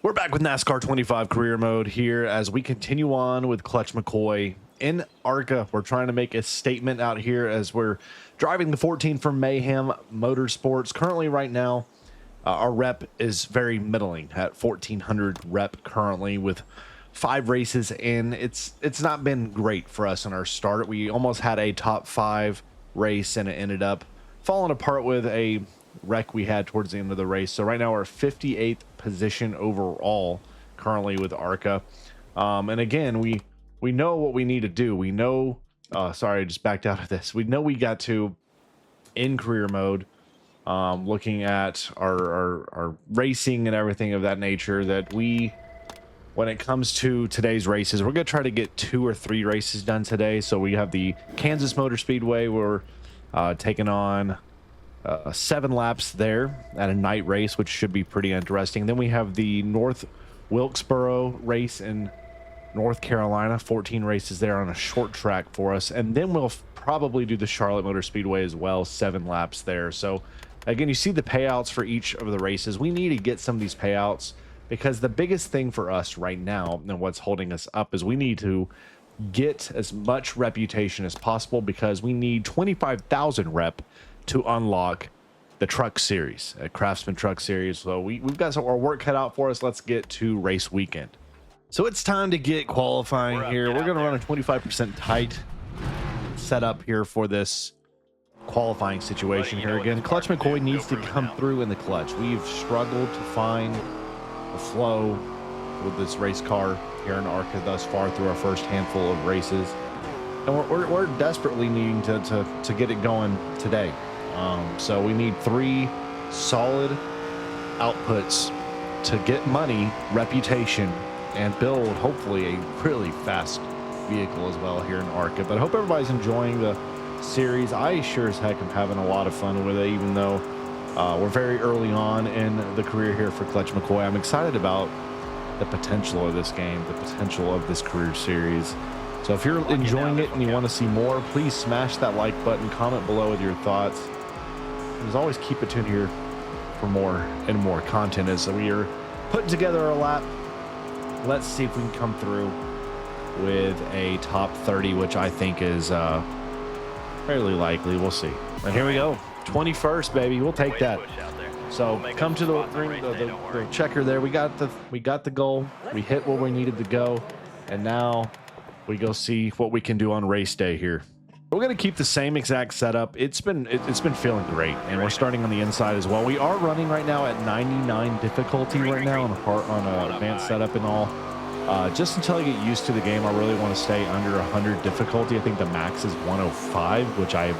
We're back with NASCAR 25 career mode here as we continue on with Clutch McCoy in ARCA. We're trying to make a statement out here as we're driving the 14 for Mayhem Motorsports. Currently right now, our rep is very middling at 1400 rep currently with 5 races, and it's not been great for us in our start. We almost had a top 5 race and it ended up falling apart with a wreck we had towards the end of the race. So right now we're 58th position overall currently with ARCA. And again, we know what we need to do. We know, sorry, I just backed out of this. We know we got to, in career mode, looking at our racing and everything of that nature, that when it comes to today's races, we're going to try to get 2 or 3 races done today. So we have the Kansas Motor Speedway. We're taking on 7 laps there at a night race, which should be pretty interesting. Then we have the North Wilkesboro race in North Carolina, 14 races there on a short track for us. And then we'll probably do the Charlotte Motor Speedway as well, 7 laps there. So again, you see the payouts for each of the races. We need to get some of these payouts because the biggest thing for us right now and what's holding us up is we need to get as much reputation as possible, because we need 25,000 rep to unlock the truck series, a Craftsman truck series. So we've got some our work cut out for us. Let's get to race weekend. So it's time to get qualifying here. We're going to run a 25% tight setup here for this qualifying situation here. Again, Clutch McCoy needs to come through in the clutch. We've struggled to find the flow with this race car here in ARCA thus far through our first handful of races. And we're desperately needing to get it going today. So we need 3 solid outputs to get money, reputation, and build hopefully a really fast vehicle as well here in ARCA. But I hope everybody's enjoying the series. I sure as heck am having a lot of fun with it, even though we're very early on in the career here for Clutch McCoy. I'm excited about the potential of this game, the potential of this career series. So if you're enjoying it and you want to see more, please smash that like button, comment below with your thoughts. As always, keep it tuned here for more and more content as we are putting together our lap. Let's see if we can come through with a top 30, which I think is fairly likely. We'll see. And here we go, 21st, baby. We'll take that. So come to the checker there. We got the goal. We hit where we needed to go, and now we go see what we can do on race day here. We're going to keep the same exact setup. It's been feeling great, and we're starting on the inside as well. We are running right now at 99 difficulty right now on advanced setup and all. Just until I get used to the game, I really want to stay under 100 difficulty. I think the max is 105, which I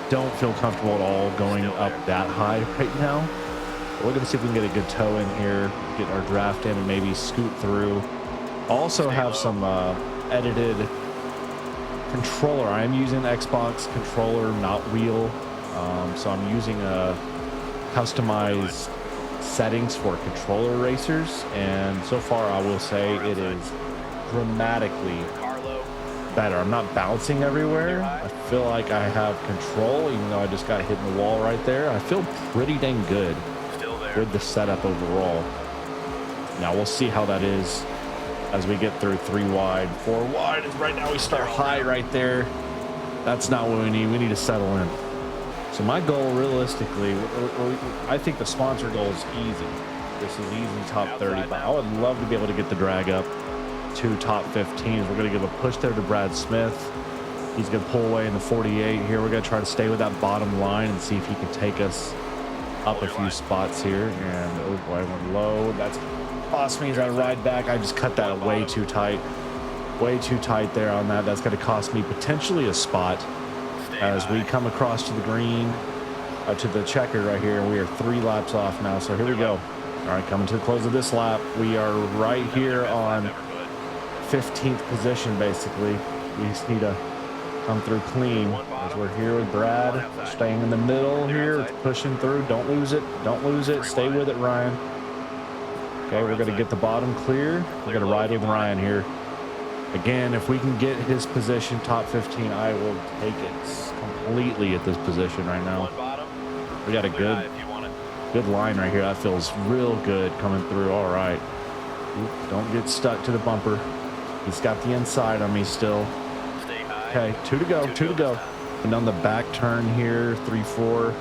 don't feel comfortable at all going up that high right now. But we're going to see if we can get a good tow in here, get our draft in, and maybe scoot through. Also have some edited controller. I am using Xbox controller, not wheel. So I'm using customized settings for controller racers, and so far I will say it is dramatically better. I'm not bouncing everywhere. I feel like I have control, even though I just got hit in the wall right there. I feel pretty dang good with the setup overall. Now we'll see how that is as we get through 3 wide, 4 wide. Right now we start high right there. That's not what we need. We need to settle in. So my goal, realistically, I think the sponsor goal is easy. This is easy top 30, but I would love to be able to get the drag up to top 15s. We're going to give a push there to Brad Smith. He's going to pull away in the 48 here. We're going to try to stay with that bottom line and see if he can take us up a few spots here. And oh boy, I went low. That's cost me as I ride back. I just cut that way too tight there on that. That's going to cost me potentially a spot as we come across to the green, to the checker right here. We are 3 laps off now, so here we go. All right, coming to the close of this lap. We are right here on 15th position, basically. We just need to come through clean as we're here with Brad, staying in the middle here, pushing through. Don't lose it. Don't lose it. Stay with it, Ryan. Okay, we're going to get the bottom clear. We're going to ride with Ryan here. Again, if we can get his position top 15, I will take it completely at this position right now. We got a good line right here. That feels real good coming through. All right. Don't get stuck to the bumper. He's got the inside on me still. Stay high. Okay, two to go. And on the back turn here, 3-4.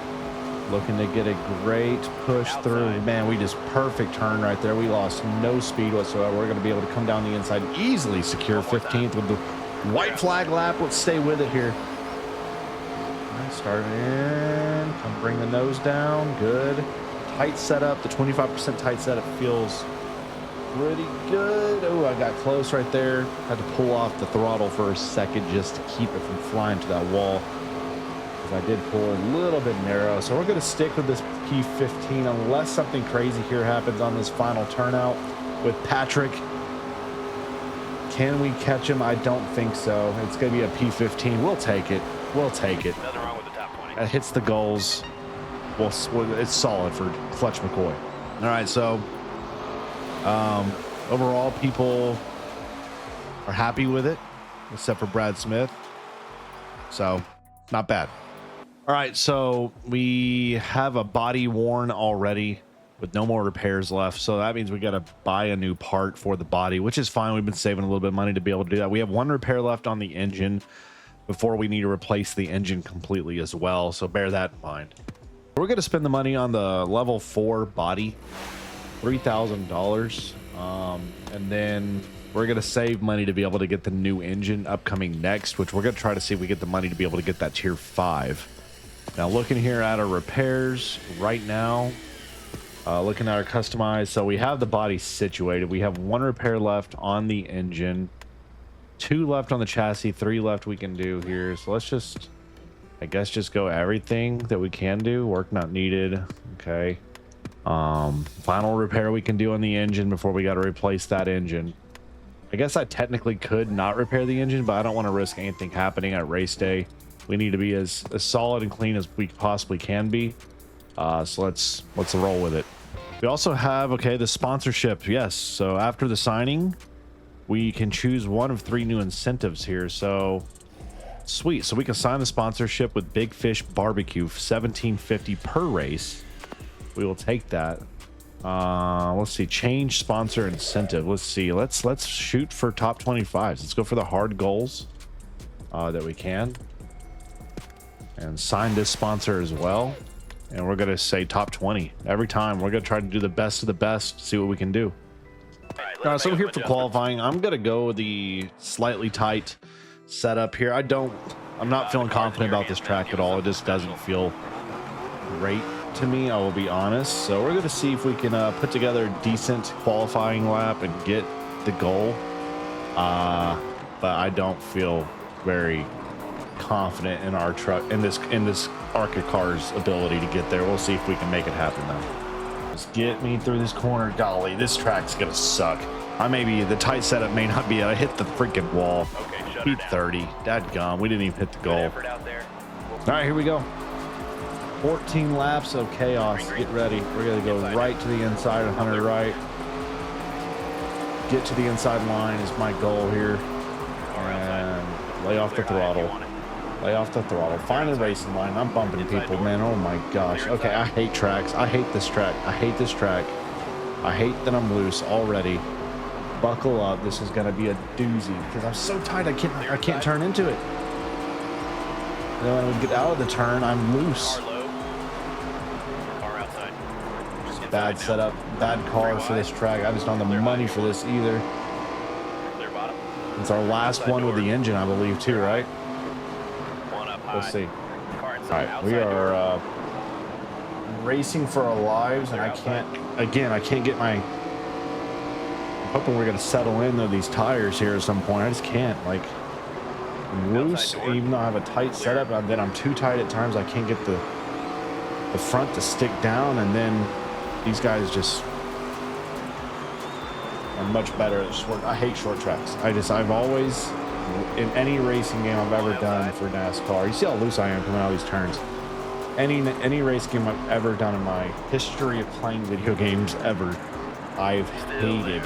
Looking to get a great push outside. Through. Man, we just perfect turn right there. We lost no speed whatsoever. We're going to be able to come down the inside, easily secure 15th with the white flag lap. Let's stay with it here. Start in. Come bring the nose down. Good. Tight setup. The 25% tight setup feels pretty good. Oh, I got close right there. Had to pull off the throttle for a second just to keep it from flying to that wall. I did pull a little bit narrow, so we're going to stick with this P15 unless something crazy here happens on this final turnout with Patrick. Can we catch him? I don't think so. It's going to be a P15. We'll take it. Nothing wrong with the top 20. That hits the goals. Well, it's solid for Clutch McCoy. All right, so overall, people are happy with it, except for Brad Smith. So, not bad. All right, so we have a body worn already with no more repairs left. So that means we got to buy a new part for the body, which is fine. We've been saving a little bit of money to be able to do that. We have one repair left on the engine before we need to replace the engine completely as well. So bear that in mind. We're going to spend the money on the level 4 body, $3,000. And then we're going to save money to be able to get the new engine upcoming next, which we're going to try to see if we get the money to be able to get that tier 5. Now looking here at our repairs right now, looking at our customized. So we have the body situated. We have one repair left on the engine, 2 left on the chassis, 3 left we can do here. So let's just, I guess, just go everything that we can do. Work not needed. Okay. Final repair we can do on the engine before we got to replace that engine. I guess I technically could not repair the engine, but I don't want to risk anything happening at race day. We need to be as solid and clean as we possibly can be. So let's roll with it. We also have, okay, the sponsorship. Yes. So after the signing, we can choose one of 3 new incentives here. So sweet. So we can sign the sponsorship with Big Fish Barbecue, $17.50 per race. We will take that. Let's see, change sponsor incentive. Let's see. Let's shoot for top 25s. Let's go for the hard goals that we can. And sign this sponsor as well. And we're going to say top 20 every time. We're going to try to do the best of the best, see what we can do. All right, so here for qualifying, I'm going to go with the slightly tight setup here. I'm not feeling confident about this track at all. It just doesn't feel great to me, I will be honest. So we're going to see if we can put together a decent qualifying lap and get the goal. But I don't feel very confident in our truck, in this ARCA car's ability to get there. We'll see if we can make it happen though. Just get me through this corner. Golly, this track's gonna suck. The tight setup may not be it. I hit the freaking wall. Okay, P30. Dadgum, we didn't even hit the goal. All right, here we go. 14 laps of chaos. Get ready. We're gonna go right to the inside, 100 right. Get to the inside line is my goal here. And lay off the throttle. Lay off the throttle. Find a racing line. I'm bumping people, man. Oh my gosh. Okay, I hate tracks. I hate this track. I hate this track. I hate that I'm loose already. Buckle up. This is gonna be a doozy because I'm so tight. I can't turn into it. And then when we get out of the turn, I'm loose. Bad setup, bad car for this track. I just don't have the money for this either. It's our last one with the engine, I believe, too, right? We'll see. All right, we are racing for our lives, and I can't get my... I'm hoping we're going to settle in, though, these tires here at some point. I just can't. Like, I'm loose, even though I have a tight setup, and then I'm too tight at times. I can't get the front to stick down, and then these guys just are much better at short. I hate short tracks. I've always, in any racing game I've ever done for NASCAR, you see how loose I am coming out of these turns. Any race game I've ever done in my history of playing video games ever, I've hated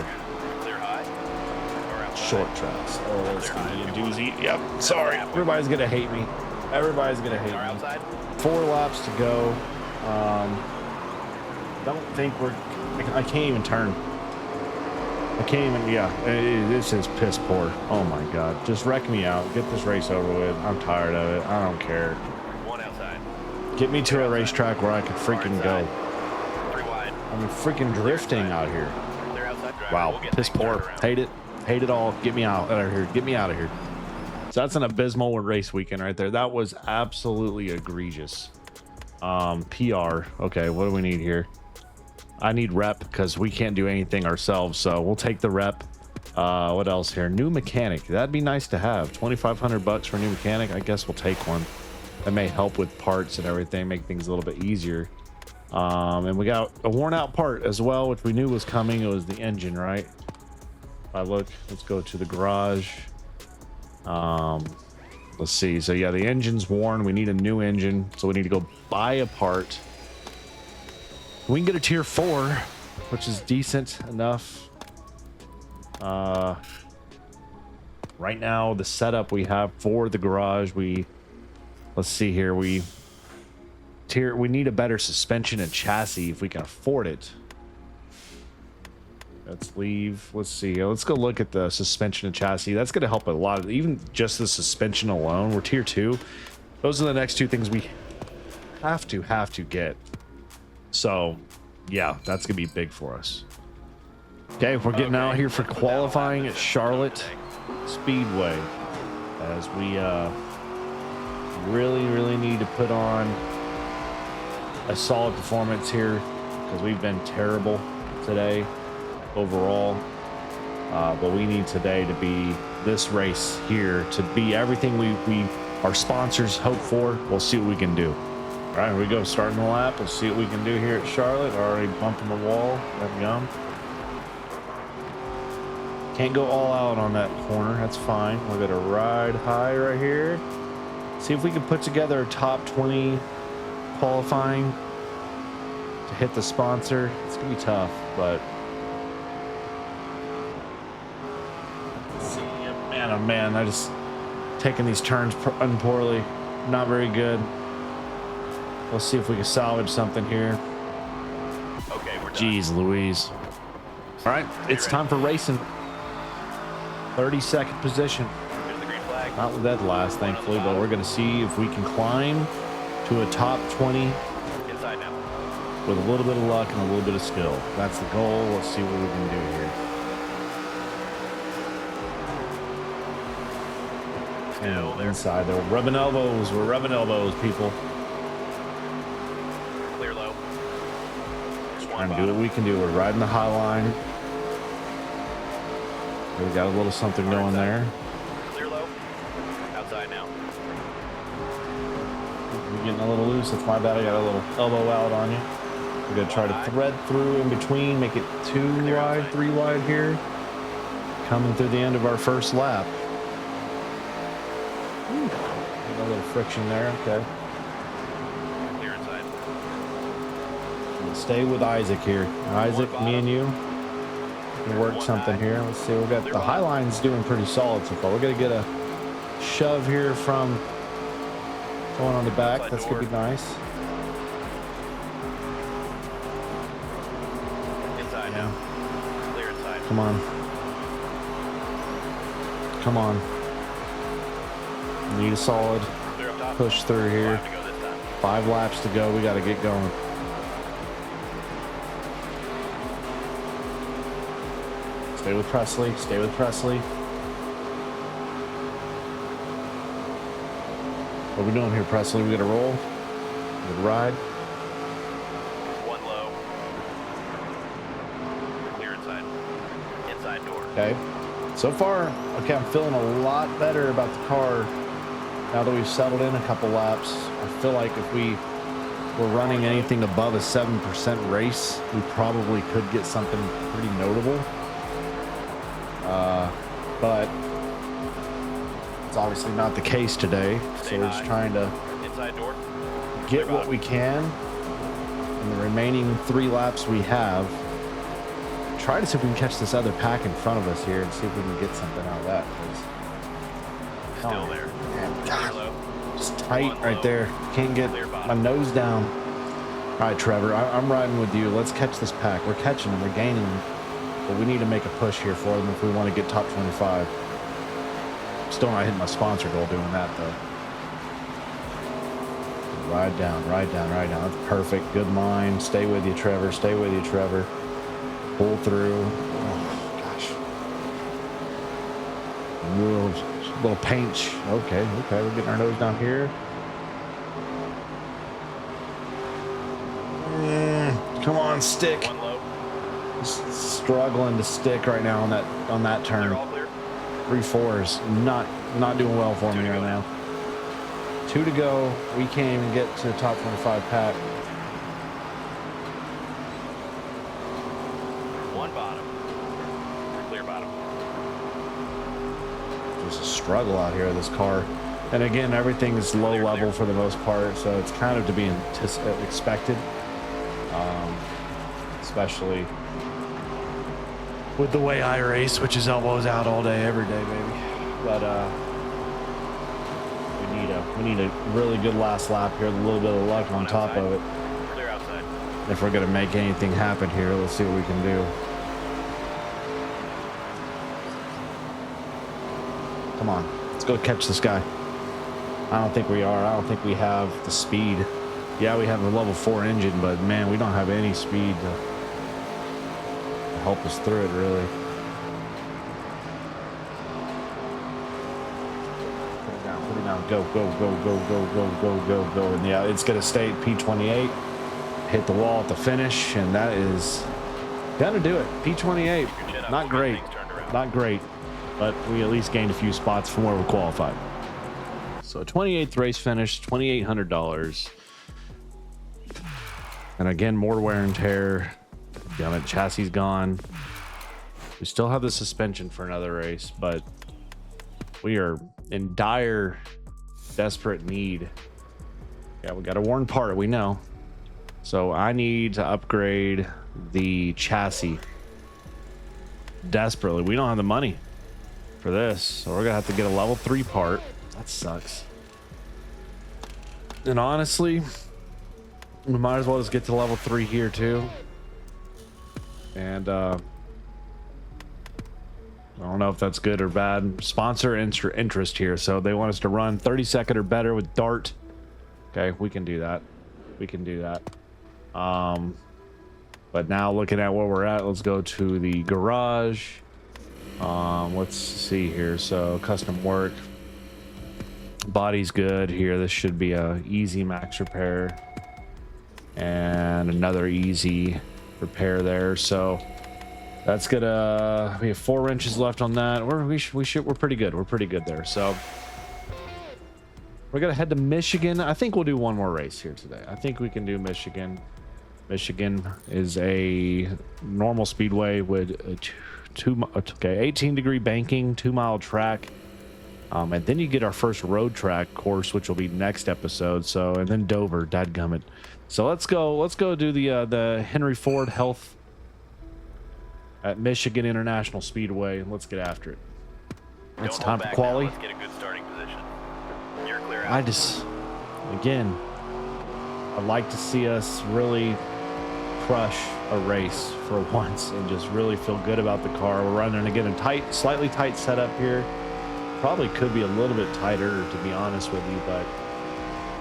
short tracks. Oh, it's gonna be a doozy. Yep. Sorry. Everybody's gonna hate me. Everybody's gonna hate me. 4 laps to go. Don't think I can't even turn. I I can't even, yeah, this is piss poor. Oh my God. Just wreck me out. Get this race over with. I'm tired of it. I don't care. One outside. Get me to a racetrack where I can freaking go. Three wide. I'm freaking drifting out here. They're outside driver. Wow, We'll get piss things poor. turned around. Hate it. Hate it all. Get me out of here. Get me out of here. So that's an abysmal race weekend right there. That was absolutely egregious. PR. Okay, what do we need here? I need rep because we can't do anything ourselves, so we'll take the rep. What else here? New mechanic. That'd be nice to have. 2,500 bucks for a new mechanic. I guess we'll take one. That may help with parts and everything, make things a little bit easier. And we got a worn out part as well, which we knew was coming. It was the engine, right? If I look, let's go to the garage. Let's see. So yeah, the engine's worn. We need a new engine, so we need to go buy a part. We can get a tier 4, which is decent enough. Right now, the setup we have for the garage, let's see here. We need a better suspension and chassis if we can afford it. Let's leave. Let's see. Let's go look at the suspension and chassis. That's going to help a lot. Even just the suspension alone. We're tier 2. Those are the next two things we have to get. So, yeah, that's going to be big for us. Okay, we're getting out here for qualifying at Charlotte Speedway. As we really need to put on a solid performance here. Because we've been terrible today overall. But we need today to be this race here. To be everything our sponsors hope for. We'll see what we can do. All right, here we go. Starting the lap. Let's see what we can do here at Charlotte. Already bumping the wall. There we go. Can't go all out on that corner. That's fine. We're going to ride high right here. See if we can put together a top 20 qualifying to hit the sponsor. It's going to be tough, but... Let's see. Man, oh man, I just taking these turns poorly. Not very good. Let's see if we can salvage something here. Okay, we're done. Jeez Louise. All right, it's time for racing. 32nd position. Here's the green flag. Not with that last, thankfully, but we're going to see if we can climb to a top 20 Inside now. with a little bit of luck and a little bit of skill. That's the goal. Let's see what we can do here. And inside there, rubbing elbows. We're rubbing elbows, people. Clear low. Trying to do what we can do. We're riding the high line. We got a little something going there. Clear low. Outside now. You're getting a little loose. That's my bad. I got a little elbow out on you. We're going to try to thread through in between, make it 2 wide, 3 wide here. Coming through the end of our first lap. A little friction there. Okay. Clear inside. We'll stay with Isaac here. Isaac, me and you. We'll work something here. Let's see. We got the high line's doing pretty solid so far. We're going to get a shove here from going on the back. That's going to be nice. Inside now. Clear inside. Come on. Come on. Need a solid Clear up top. push through here. 5 to go this time. 5 laps to go. We got to get going. Stay with Presley. Stay with Presley. What are we doing here, Presley? We got to roll. We got to ride. 1 low. Clear inside. Inside door. Okay. So far, okay, I'm feeling a lot better about the car now that we've settled in a couple laps. I feel like if we were running anything above a 7% race, we probably could get something pretty notable. But it's obviously not the case today. So we're just trying to Inside door. get what we can in the remaining 3 laps we have. Try to see if we can catch this other pack in front of us here and see if we can get something out of that. Still there. Man, Clear God, low. just tight right there. Can't get my nose down. All right, Trevor, I'm riding with you. Let's catch this pack. We're catching them. We're gaining them. But we need to make a push here for them if we want to get top 25. Still not hitting my sponsor goal doing that, though. Ride down, ride down, ride down. That's perfect. Good line. Stay with you, Trevor. Stay with you, Trevor. Pull through. Oh, gosh. Little pinch. Okay, we're getting our nose down here. Come on, stick. One low. Struggling to stick right now on that turn. They're all clear. 3-4s. Not doing well for me right now. 2 to go. We can't even get to the top 25 pack. One bottom. Clear bottom. Just a struggle out here with this car. And again, everything is low level for the most part, so it's kind of to be expected. Especially with the way I race, which is elbows out all day, every day, baby. But we need a really good last lap here, with a little bit of luck on top of it. Clear outside. If we're gonna make anything happen here, let's see what we can do. Come on, let's go catch this guy. I don't think we are. I don't think we have the speed. Yeah, we have a level 4 engine, but man, we don't have any speed to help us through it, really. Put it down, put it down. Go, go, go, go, go, go, go, go, go. And yeah, it's going to stay at P28. Hit the wall at the finish, and that is going to do it. P28. Not great. Not great, but we at least gained a few spots from where we qualified. So 28th race finish, $2,800. And again, more wear and tear. Damn it, chassis gone. We still have the suspension for another race, but we are in dire, desperate need. Yeah, we got a worn part, we know. So I need to upgrade the chassis desperately. We don't have the money for this, so we're gonna have to get a level 3 part. That sucks. And honestly, we might as well just get to level 3 here too. And I don't know if that's good or bad. Sponsor interest here, so they want us to run 32nd or better with Dart. Okay, we can do that. We can do that. But now looking at where we're at, let's go to the garage. Let's see here. So custom work, body's good here. This should be a easy max repair and another easy repair there. So that's gonna, we have 4 wrenches left on that. We're pretty good. We're pretty good there. So we're gonna head to Michigan. I think we'll do one more race here today. I think we can do Michigan. Michigan is a normal speedway with a 18-degree banking, 2-mile track. And then you get our first road track course, which will be next episode. So, and then Dover, dadgummit. So let's go do the Henry Ford Health at Michigan International Speedway. Let's get after it. It's time for quali. Let's get a good starting position. You're clear out. I just, again, I'd like to see us really crush a race for once and just really feel good about the car. We're running again a slightly tight setup here. Probably could be a little bit tighter, to be honest with you, but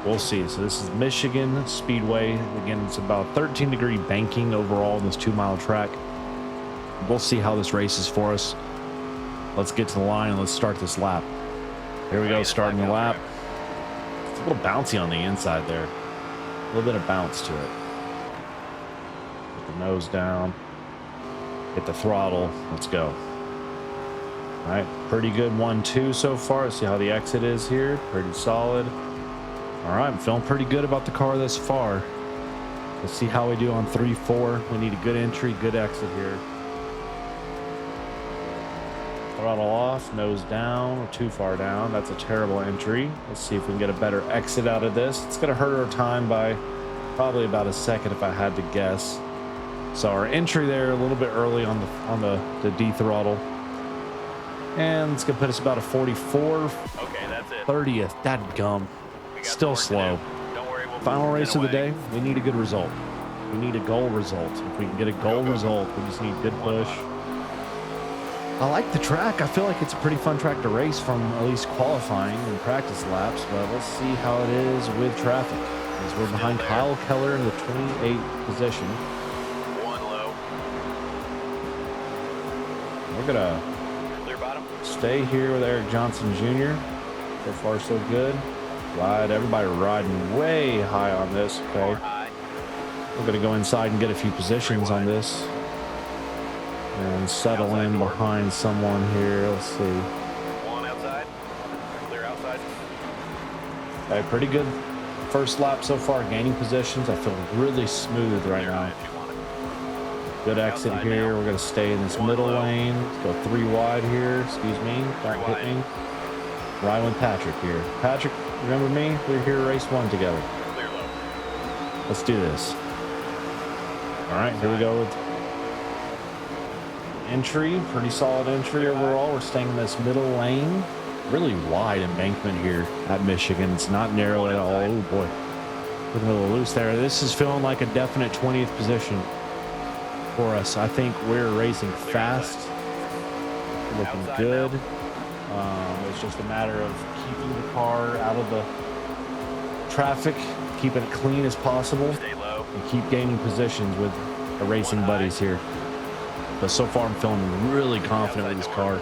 we'll see. So this is Michigan Speedway. Again, it's about 13-degree banking overall in this 2-mile track. We'll see how this race is for us. Let's get to the line and let's start this lap. Here we go, starting the lap. It's a little bouncy on the inside there. A little bit of bounce to it. Put the nose down. Hit the throttle. Let's go. All right, pretty good 1-2 so far. Let's see how the exit is here. Pretty solid. All right, I'm feeling pretty good about the car thus far. Let's see how we do on 3-4. We need a good entry, good exit here. Throttle off, nose down, or too far down. That's a terrible entry. Let's see if we can get a better exit out of this. It's gonna hurt our time by probably about a second if I had to guess. So our entry there a little bit early on the D throttle. And it's gonna put us about a 44. Okay, that's it. 30th. Dadgum. Still slow. Don't worry, we'll Final race of the day. We need a good result. We need a goal result. If we can get a goal result, we just need good push. I like the track. I feel like it's a pretty fun track to race from, at least qualifying and practice laps, but let's see how it is with traffic. As we're behind Kyle Keller in the 28th position. One low. We're gonna Clear bottom. stay here with Eric Johnson Jr. So far, so good. Everybody riding way high on this. Okay. High. We're gonna go inside and get a few positions on this. And settle in behind someone here. Let's see. One outside. Clear outside. Okay, pretty good first lap so far. Gaining positions. I feel really smooth right Clear now. high if you want it. Good exit Outside here. now. We're gonna stay in this One middle low. lane. Let's go 3 wide here. Excuse me. Don't hit wide. me. Riding with Patrick here. Patrick, remember me? We were here to race 1 together. Clear low. Let's do this. All right, here we go with entry. Pretty solid entry overall. We're staying in this middle lane. Really wide embankment here at Michigan. It's not narrow at all. Oh boy, looking a little loose there. This is feeling like a definite 20th position for us. I think we're racing fast. Looking Outside good. now. It's just a matter of keeping the car out of the traffic, keeping it clean as possible, Stay low. and keep gaining positions with the racing One high. buddies here. But so far, I'm feeling really confident with this car.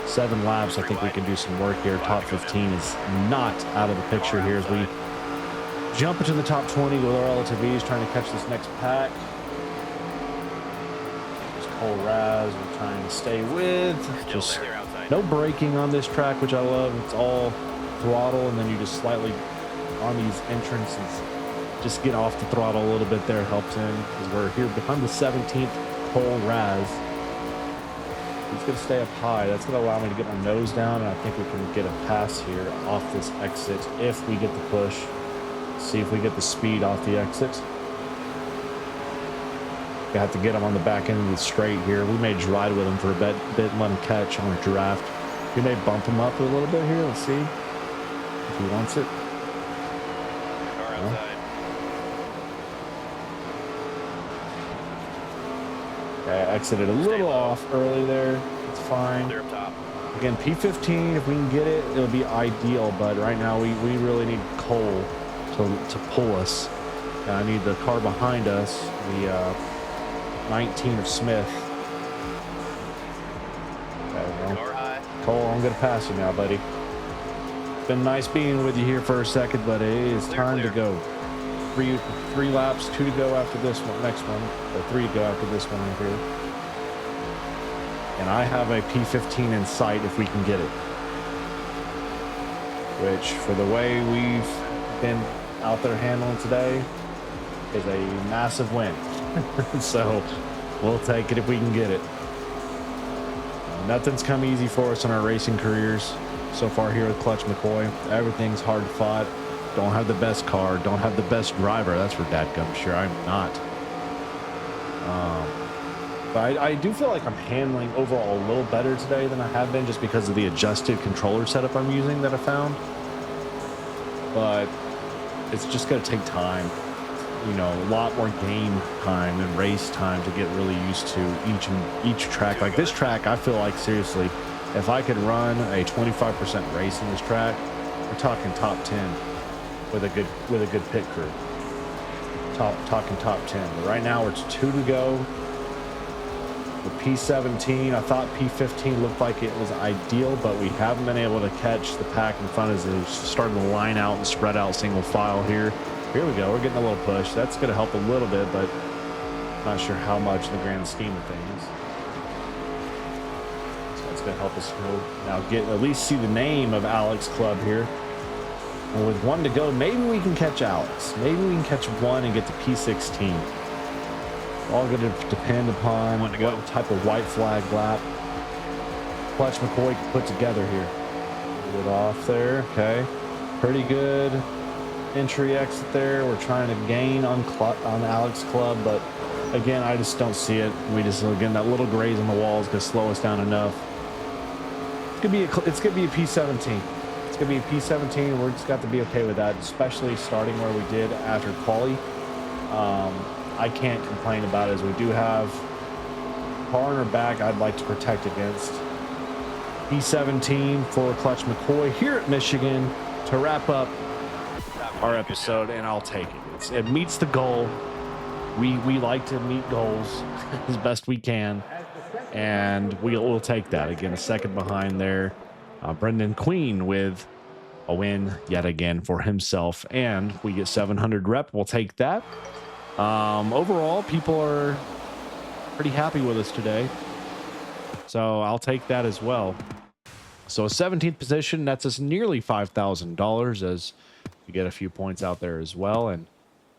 7 laps, I think we can do some work here. Top 15 is not out of the picture here as we jump into the top 20 with our relative ease, trying to catch this next pack. Just Cole Raz, we're trying to stay with. Just Clear outside. no braking on this track, which I love. It's all throttle, and then you just slightly on these entrances, just get off the throttle a little bit there. Helps in because we're here behind the 17th. Cole Raz. He's going to stay up high. That's going to allow me to get my nose down, and I think we can get a pass here off this exit if we get the push. See if we get the speed off the exit. We have to get him on the back end of the straight here. We may ride with him for a bit and let him catch on a draft. We may bump him up a little bit here. Let's see if he wants it. Car outside. Okay, I exited a little off early there. It's fine. Clear up top. Again, P15, if we can get it, it'll be ideal. But right now, we really need Cole to pull us. And I need the car behind us, the 19 of Smith. Okay, well, Car high. Cole, I'm going to pass you now, buddy. It's been nice being with you here for a second, but it is Clear, time clear. to go. Three laps, 2 to go after this one, next one, or 3 to go after this one right here. And I have a P15 in sight if we can get it. Which, for the way we've been out there handling today, is a massive win. So we'll take it if we can get it. Nothing's come easy for us in our racing careers so far here with Clutch McCoy. Everything's hard fought. Don't have the best car. Don't have the best driver. That's for dadgum sure. I'm not. But I do feel like I'm handling overall a little better today than I have been, just because of the adjusted controller setup I'm using that I found. But it's just going to take time. You know, a lot more game time and race time to get really used to each track. Like this track, I feel like, seriously, if I could run a 25% race in this track, we're talking top 10 with a good pit crew. Talking top 10. But right now it's 2 to go. The P17, I thought P15 looked like it was ideal, but we haven't been able to catch the pack in front as they're starting to line out and spread out single file here. Here we go. We're getting a little push. That's going to help a little bit, but not sure how much in the grand scheme of things. So that's going to help us go now get at least see the name of Alex Club here. And with 1 to go, maybe we can catch Alex. Maybe we can catch 1 and get to P16. All going to depend upon what type of white flag lap Clutch McCoy can put together here. Get it off there. Okay. Pretty good entry exit there. We're trying to gain on Alex Club, but again, I just don't see it. We just, again, that little graze on the wall is going to slow us down enough. It's going to be a P17. It's going to be a P17. We're just got to be okay with that, especially starting where we did after quali. I can't complain about it, as we do have car in our back I'd like to protect against. P17 for Clutch McCoy here at Michigan to wrap up our episode, and I'll take it. It meets the goal. We like to meet goals as best we can, and we'll take that. Again, a second behind there. Brendan Queen with a win yet again for himself, and we get 700 rep. We'll take that. Overall, people are pretty happy with us today, so I'll take that as well. So a 17th position, that's us nearly $5,000 as we get a few points out there as well. And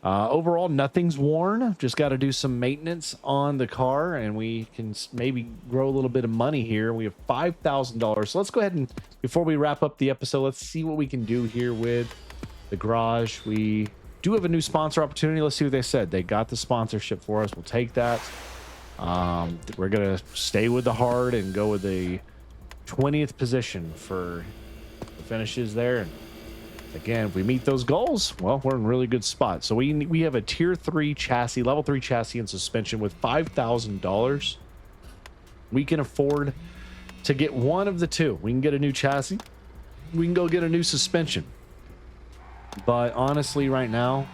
overall, nothing's worn. Just got to do some maintenance on the car, and we can maybe grow a little bit of money here. We have $5,000. So let's go ahead and, before we wrap up the episode, let's see what we can do here with the garage. We do have a new sponsor opportunity. Let's see what they said. They got the sponsorship for us. We'll take that. We're going to stay with the hard and go with the 20th position for the finishes there. And again, if we meet those goals, well, we're in a really good spot. So we have a tier 3 chassis, level 3 chassis and suspension with $5,000. We can afford to get one of the two. We can get a new chassis. We can go get a new suspension. But honestly, right now,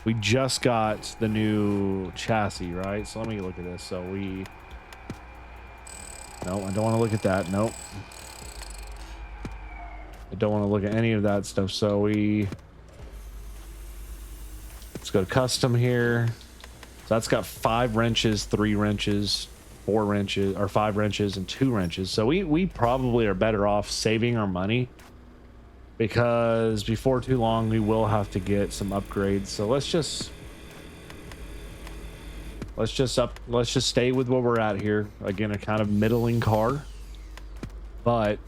we just got the new chassis, right? So let me look at this. So no, I don't want to look at that. Nope. I don't want to look at any of that stuff. So let's go to custom here. So that's got 5 wrenches, 3 wrenches, 4 wrenches, or 5 wrenches and 2 wrenches. So we probably are better off saving our money, because before too long we will have to get some upgrades. So let's just stay with where we're at here. Again, a kind of middling car, but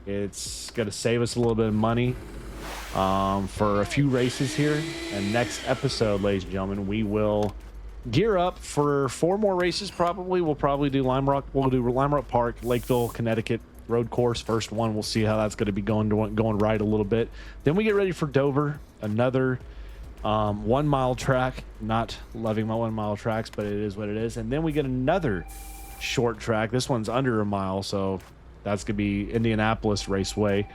it's going to save us a little bit of money for a few races here. And next episode, ladies and gentlemen, we will gear up for 4 more races. We'll probably do Lime Rock. We'll do Lime Rock Park, Lakeville, Connecticut road course. First one, we'll see how that's going to be going right a little bit. Then we get ready for Dover, another 1 mile track. Not loving my 1 mile tracks, but it is what it is. And then we get another short track. This one's under a mile, so that's going to be Indianapolis Raceway.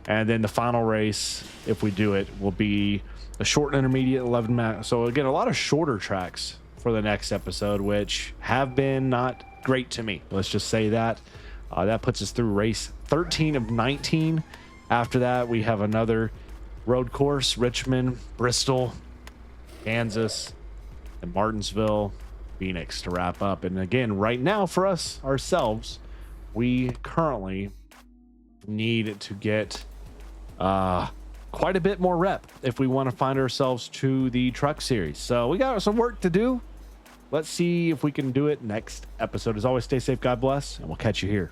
And then the final race, if we do it, will be a short and intermediate 11 mile. So again, a lot of shorter tracks for the next episode, which have been not great to me. Let's just say that. That puts us through race 13 of 19. After that, we have another road course: Richmond, Bristol, Kansas, and Martinsville, Phoenix to wrap up. And again, right now for us ourselves, we currently need to get quite a bit more rep if we want to find ourselves to the truck series. So we got some work to do. Let's see if we can do it next episode. As always, stay safe, God bless, and we'll catch you here.